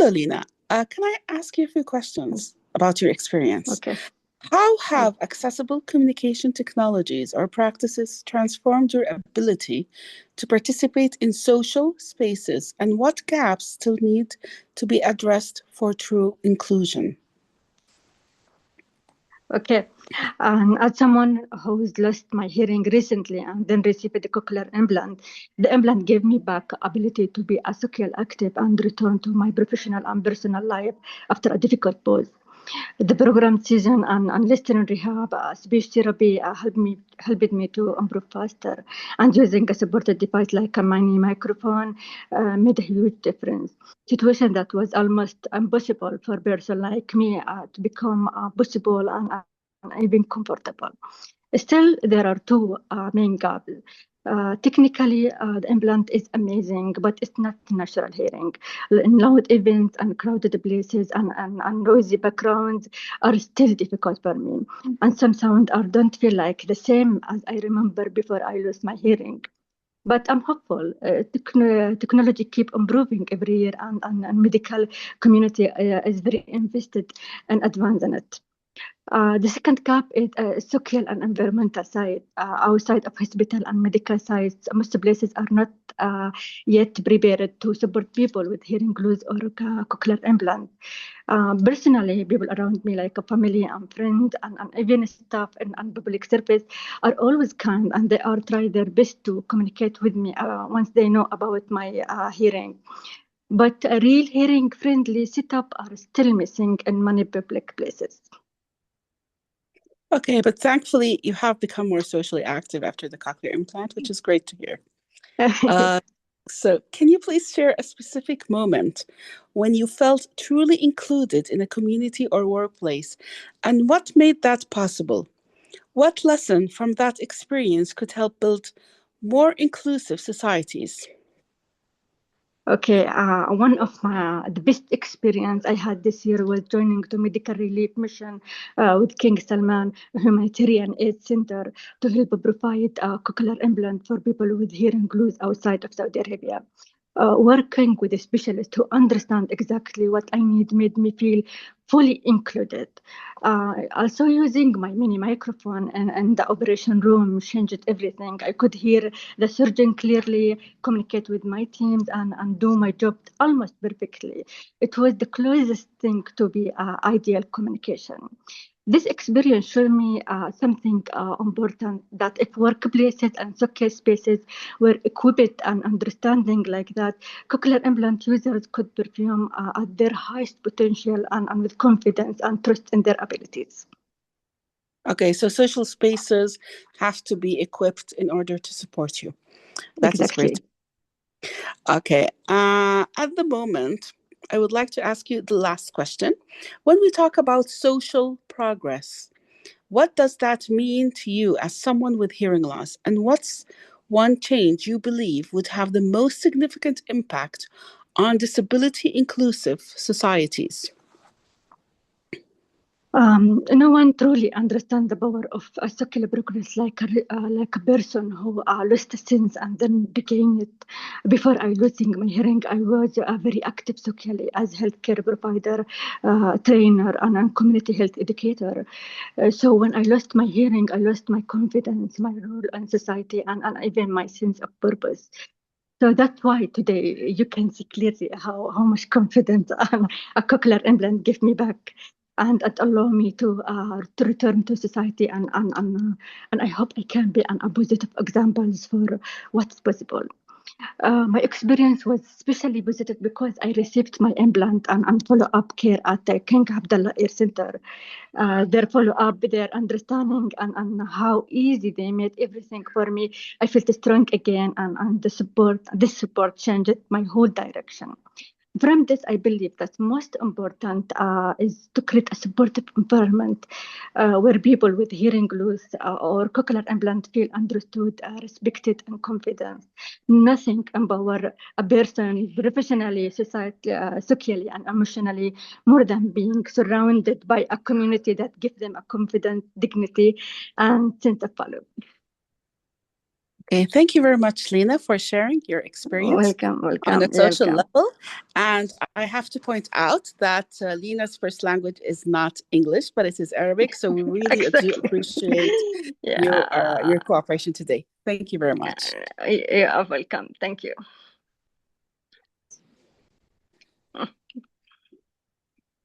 Hello, Lina. Can I ask you a few questions about your experience? Okay. How Uh, have accessible communication technologies or practices transformed your ability to participate in social spaces, and what gaps still need to be addressed for true inclusion? okay. As someone who's lost my hearing recently and then received a cochlear implant, the implant gave me back ability to be a social active and return to my professional and personal life after a difficult pause. The program season and listening rehab, speech therapy helped me to improve faster. And using a supported device like a mini microphone made a huge difference. Situation that was almost impossible for a person like me to become possible and even comfortable. Still, there are two main gaps. Technically, the implant is amazing, but it's not natural hearing. In loud events and crowded places and noisy backgrounds are still difficult for me. And some sound are don't feel like the same as I remember before I lost my hearing. But I'm hopeful. Technology keep improving every year, and medical community is very invested in advancing it. The second gap is social and environmental side. Outside of hospital and medical sites, most places are not yet prepared to support people with hearing loss or cochlear implant. Personally, people around me, like a family and friends, and even staff and public service, are always kind and they are try their best to communicate with me once they know about my hearing. But a real hearing friendly setup are still missing in many public places. Okay, but thankfully you have become more socially active after the cochlear implant, which is great to hear. Uh, so, can you please share a specific moment when you felt truly included in a community or workplace, and what made that possible? What lesson from that experience could help build more inclusive societies? Okay, one of the best experience I had this year was joining the medical relief mission with King Salman Humanitarian Aid Center to help provide a cochlear implant for people with hearing loss outside of Saudi Arabia. Working with a specialist who understand exactly what I need made me feel fully included. Also using my mini microphone and the operation room changed everything. I could hear the surgeon clearly, communicate with my teams, and do my job almost perfectly. It was the closest thing to be ideal communication. This experience showed me something important, that if workplaces and social spaces were equipped and understanding like that, cochlear implant users could perform at their highest potential and with confidence and trust in their abilities. Okay, so social spaces have to be equipped in order to support you. That is great. Exactly. Okay, at the moment, I would like to ask you the last question. When we talk about social progress, what does that mean to you as someone with hearing loss? And what's one change you believe would have the most significant impact on disability inclusive societies? No one truly understands the power of a secular progress like a person who lost sense and then regained it. Before I losing my hearing, I was very active socially as healthcare provider, trainer, and community health educator. So when I lost my hearing, I lost my confidence, my role in society, and even my sense of purpose. So that's why today you can see clearly how much confidence a cochlear implant gave me back, and it allowed me to return to society, and I hope I can be a positive examples for what's possible. My experience was especially positive because I received my implant and follow-up care at the King Abdullah Air Center. Their follow-up, their understanding, and how easy they made everything for me. I felt strong again, and this support changed my whole direction. From this, I believe that most important is to create a supportive environment where people with hearing loss or cochlear implant feel understood, respected, and confident. Nothing empower a person professionally, socially, and emotionally more than being surrounded by a community that gives them a confident dignity and sense of value. Okay, thank you very much, Lina, for sharing your experience Welcome, on a welcome, social welcome. level. And I have to point out that Lina's first language is not English, but it is Arabic. So we really do Exactly. appreciate Yeah, your cooperation today. Thank you very much. you are welcome. Thank you.